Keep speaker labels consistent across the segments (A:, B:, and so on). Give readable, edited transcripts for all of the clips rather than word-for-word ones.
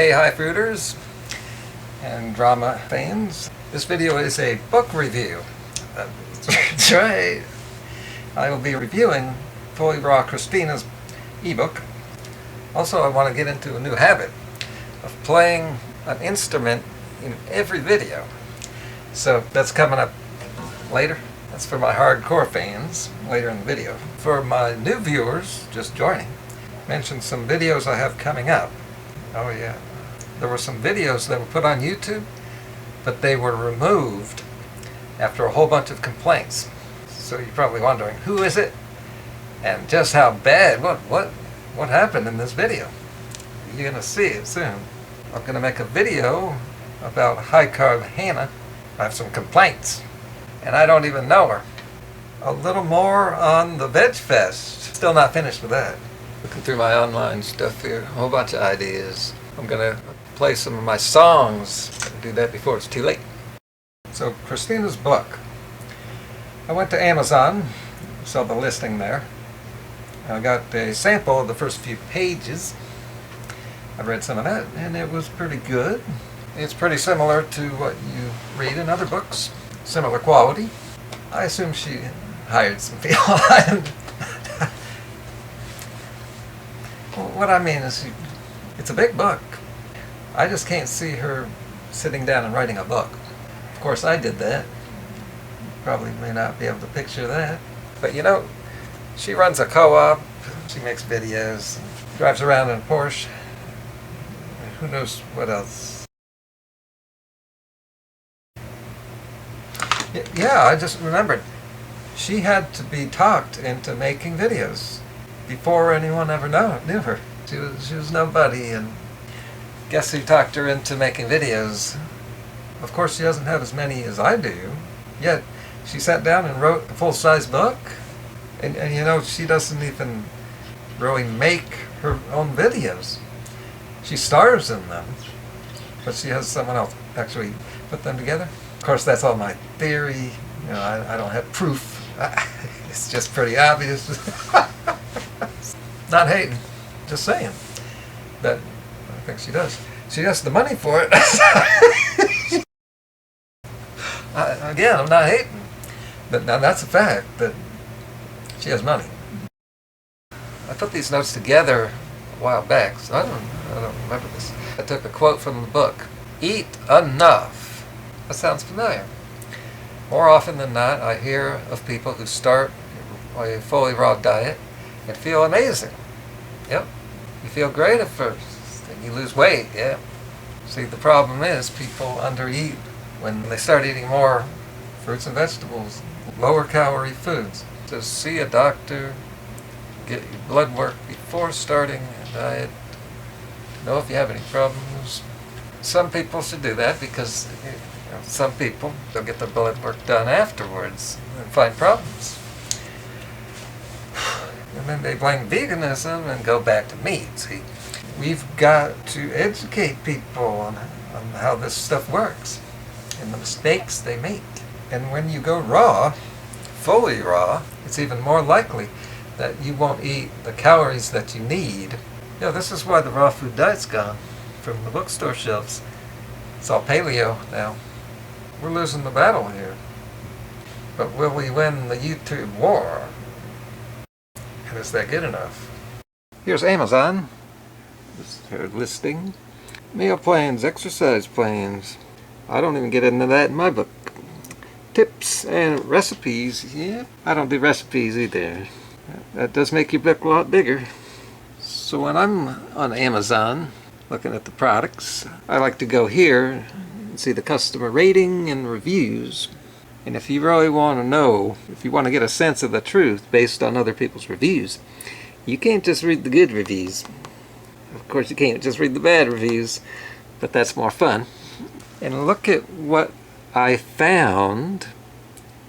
A: Hey high fruiters and drama fans. This video is a book review. That's right. I will be reviewing FullyRaw Kristina's ebook. Also, I want to get into a new habit of playing an instrument in every video. So that's coming up later. That's for my hardcore fans later in the video. For my new viewers just joining, mention some videos I have coming up. Oh yeah. There were some videos that were put on YouTube, but they were removed after a whole bunch of complaints. So you're probably wondering, who is it? And just how bad, what happened in this video? You're gonna see it soon. I'm gonna make a video about high carb Hannah. I have some complaints, and I don't even know her. A little more on the Veg Fest. Still not finished with that. Looking through my online stuff here, a whole bunch of ideas. I'm gonna play some of my songs. I'll do that before it's too late. So Kristina's book. I went to Amazon, saw the listing there. I got a sample of the first few pages. I read some of that, and it was pretty good. It's pretty similar to what you read in other books. Similar quality. I assume she hired some people. What I mean is, it's a big book. I just can't see her sitting down and writing a book. Of course, I did that. You probably may not be able to picture that. But you know, she runs a co-op, she makes videos, drives around in a Porsche. Who knows what else? Yeah, I just remembered. She had to be talked into making videos before anyone ever knew her. She was nobody, and guess who talked her into making videos? Of course, she doesn't have as many as I do, yet she sat down and wrote a full-size book. And you know, she doesn't even really make her own videos. She stars in them, but she has someone else actually put them together. Of course, that's all my theory. You know, I don't have proof. It's just pretty obvious. Not hating, just saying that I think she does. She has the money for it. Again, I'm not hating, but now that's a fact that she has money. I put these notes together a while back, so I don't remember this. I took a quote from the book. Eat enough. That sounds familiar. More often than not, I hear of people who start a fully raw diet and feel amazing. Yep. You feel great at first, then you lose weight, yeah. See, the problem is people undereat when they start eating more fruits and vegetables, lower calorie foods. So see a doctor, get your blood work before starting a diet, know if you have any problems. Some people should do that because some people, they'll get their blood work done afterwards and find problems. And then they blame veganism and go back to meat. See, we've got to educate people on how this stuff works and the mistakes they make. And when you go raw, fully raw, it's even more likely that you won't eat the calories that you need. You know, this is why the raw food diet's gone from the bookstore shelves. It's all paleo now. We're losing the battle here. But will we win the YouTube war? And is that good enough? Here's Amazon. This is her listing. Meal plans, exercise plans. I don't even get into that in my book. Tips and recipes. Yeah, I don't do recipes either. That does make your book a lot bigger. So when I'm on Amazon looking at the products, I like to go here and see the customer rating and reviews. And if you really want to know, if you want to get a sense of the truth based on other people's reviews, you can't just read the good reviews. Of course, you can't just read the bad reviews, but that's more fun. And look at what I found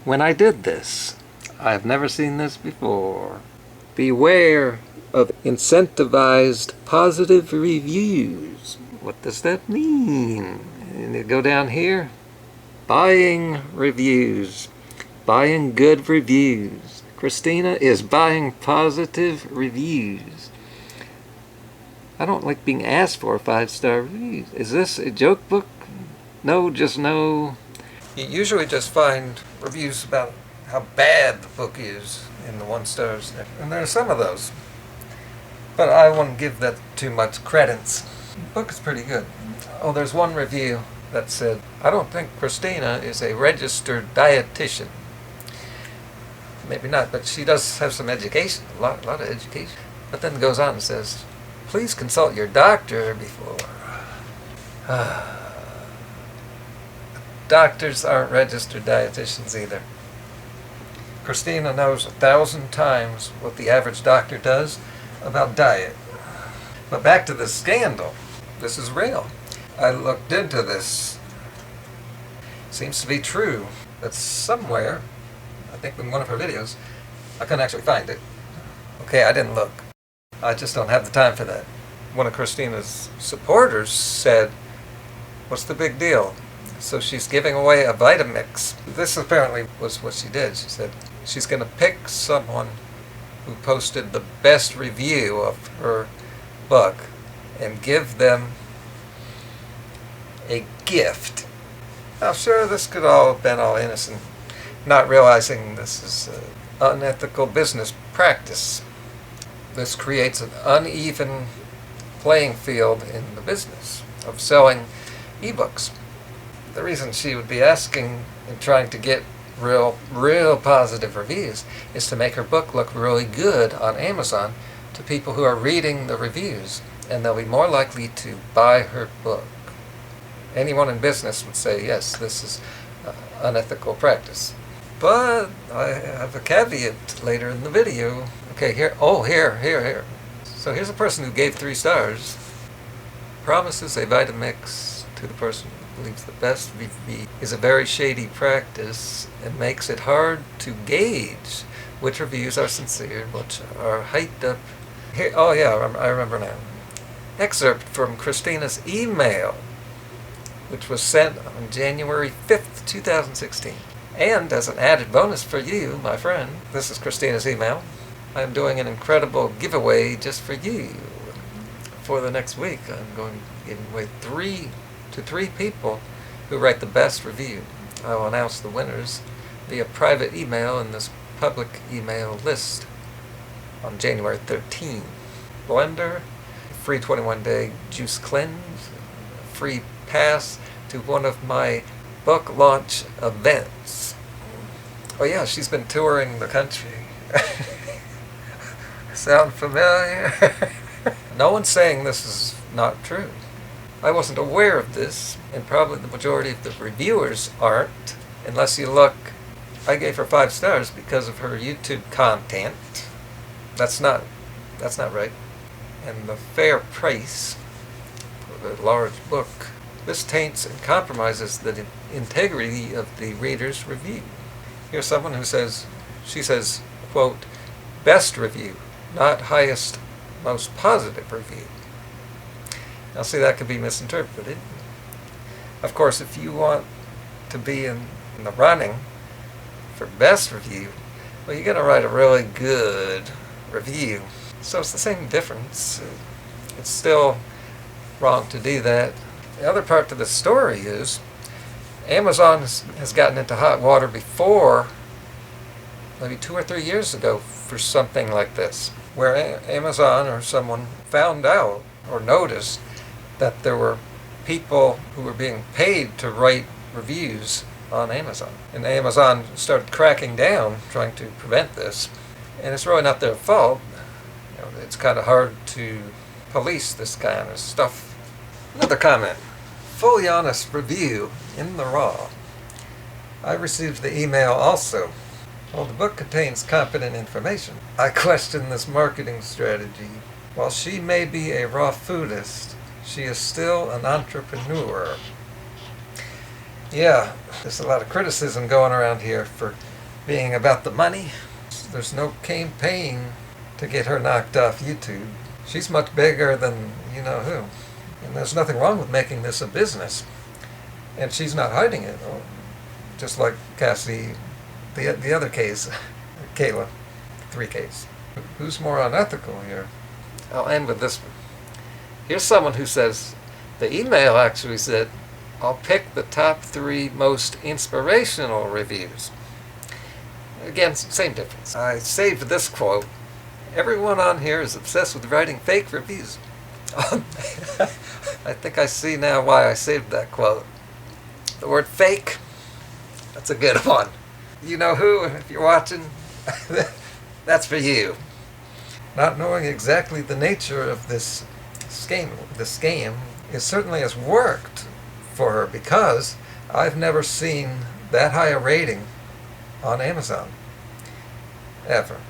A: when I did this. I've never seen this before. Beware of incentivized positive reviews. What does that mean? And you go down here. Buying reviews. Buying good reviews. Kristina is buying positive reviews. I don't like being asked for 5-star reviews. Is this a joke book? No, just no. You usually just find reviews about how bad the book is in the 1 stars. And there are some of those. But I wouldn't give that too much credence. The book is pretty good. Oh, there's one review that said, I don't think Kristina is a registered dietitian. Maybe not, but she does have some education, a lot of education. But then goes on and says, please consult your doctor before. Doctors aren't registered dietitians either. Kristina knows 1,000 times what the average doctor does about diet. But back to the scandal. This is real. I looked into this. Seems to be true. That somewhere, I think in one of her videos, I couldn't actually find it. Okay, I didn't look. I just don't have the time for that. One of Kristina's supporters said, what's the big deal? So she's giving away a Vitamix. This apparently was what she did. She said she's going to pick someone who posted the best review of her book and give them a gift. Now sure, this could all have been all innocent, not realizing this is unethical business practice. This creates an uneven playing field in the business of selling ebooks. The reason she would be asking and trying to get real positive reviews is to make her book look really good on Amazon to people who are reading the reviews, and they'll be more likely to buy her book. Anyone in business would say, yes, this is unethical practice. But I have a caveat later in the video. Okay, here. So here's a person who gave 3 stars, promises a Vitamix to the person who believes the best review is a very shady practice and makes it hard to gauge which reviews are sincere, which are hyped up. Here, oh yeah, I remember now. Excerpt from Kristina's email, which was sent on January 5th, 2016. And as an added bonus for you, my friend, this is Kristina's email. I'm doing an incredible giveaway just for you. For the next week, I'm going to give away 3 people who write the best review. I will announce the winners via private email in this public email list on January 13. Blender, free 21-day juice cleanse, free pass to one of my book launch events. Oh yeah, she's been touring the country. Sound familiar? No one's saying this is not true. I wasn't aware of this, and probably the majority of the reviewers aren't, unless you look. I gave her 5 stars because of her YouTube content. That's not right. And the fair price for a large book. This taints and compromises the integrity of the reader's review. Here's someone who says, she says, quote, best review, not highest, most positive review. Now see, that could be misinterpreted. Of course, if you want to be in the running for best review, well, you got to write a really good review. So it's the same difference. It's still wrong to do that. The other part to the story is Amazon has gotten into hot water before, maybe 2 or 3 years ago, for something like this, where Amazon or someone found out or noticed that there were people who were being paid to write reviews on Amazon. And Amazon started cracking down, trying to prevent this. And it's really not their fault. You know, it's kind of hard to police this kind of stuff. Another comment. Fully honest review in the raw. I received the email also. While the book contains competent information, I question this marketing strategy. While she may be a raw foodist, she is still an entrepreneur. Yeah, there's a lot of criticism going around here for being about the money. There's no campaign to get her knocked off YouTube. She's much bigger than you know who. And there's nothing wrong with making this a business. And she's not hiding it. Just like Cassie, the other case, Kayla, 3 case. Who's more unethical here? I'll end with this one. Here's someone who says, the email actually said, I'll pick the top 3 most inspirational reviews. Again, same difference. I saved this quote. Everyone on here is obsessed with writing fake reviews. I think I see now why I saved that quote. The word fake, that's a good one. You know who, if you're watching, that's for you. Not knowing exactly the nature of this scam, it certainly has worked for her, because I've never seen that high a rating on Amazon, ever.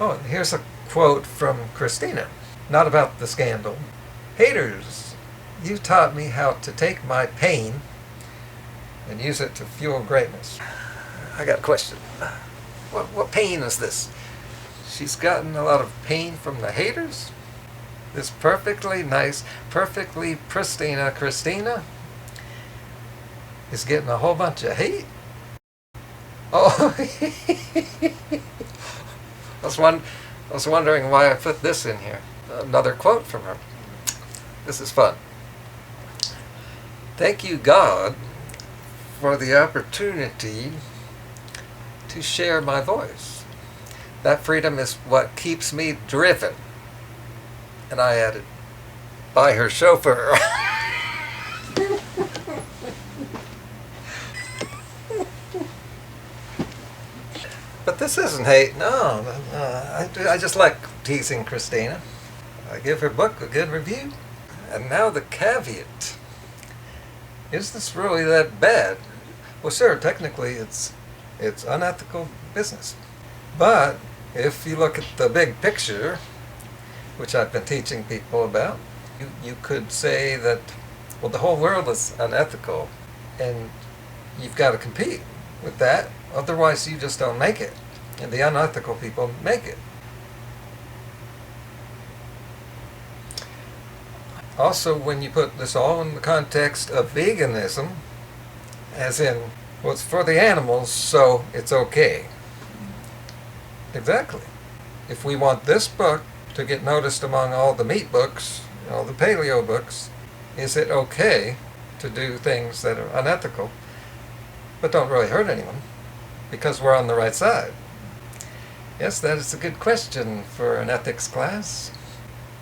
A: Oh, and here's a quote from Kristina, not about the scandal. Haters, you taught me how to take my pain and use it to fuel greatness. I got a question. What pain is this? She's gotten a lot of pain from the haters? This perfectly nice, perfectly pristina Kristina is getting a whole bunch of hate? Oh, I was wondering why I put this in here. Another quote from her. This is fun. Thank you, God, for the opportunity to share my voice. That freedom is what keeps me driven. And I added, by her chauffeur. But this isn't hate, no. I just like teasing Kristina. I give her book a good review. And now the caveat. Is this really that bad? Well, sure, technically it's unethical business. But if you look at the big picture, which I've been teaching people about, you could say that, well, the whole world is unethical, and you've got to compete with that, otherwise you just don't make it, and the unethical people make it. Also, when you put this all in the context of veganism, as in, well, it's for the animals, so it's okay. Exactly. If we want this book to get noticed among all the meat books, all the paleo books, is it okay to do things that are unethical, but don't really hurt anyone, because we're on the right side? Yes, that is a good question for an ethics class.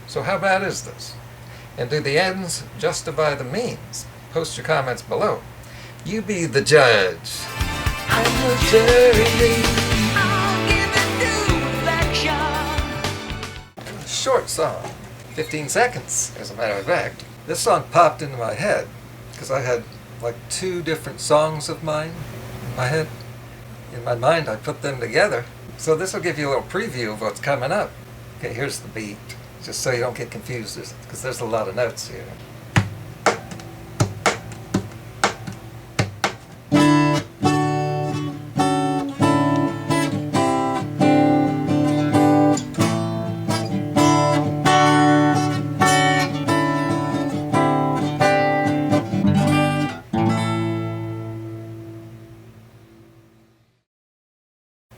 A: So how bad is this? And do the ends justify the means? Post your comments below. You be the judge. I'm the jury. I'll give it due reflection. Short song, 15 seconds, as a matter of fact. This song popped into my head because I had like 2 different songs of mine in my head. In my mind, I put them together. So this will give you a little preview of what's coming up. Okay, here's the beat, just so you don't get confused, because there's a lot of notes here.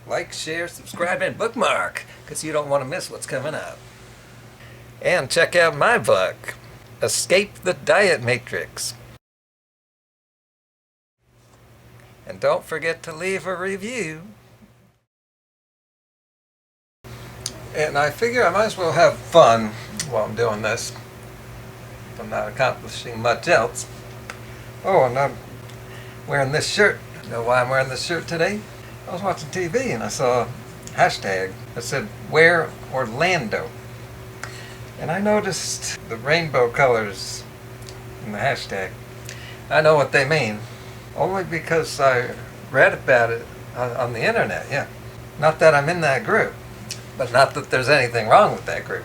A: Like, share, subscribe, and bookmark, because you don't want to miss what's coming up. And check out my book, Escape the Diet Matrix. And don't forget to leave a review. And I figure I might as well have fun while I'm doing this, if I'm not accomplishing much else. Oh, and I'm wearing this shirt. You know why I'm wearing this shirt today? I was watching TV and I saw a hashtag that said, "Wear Orlando." And I noticed the rainbow colors in the hashtag. I know what they mean, only because I read about it on the internet, yeah. Not that I'm in that group, but not that there's anything wrong with that group.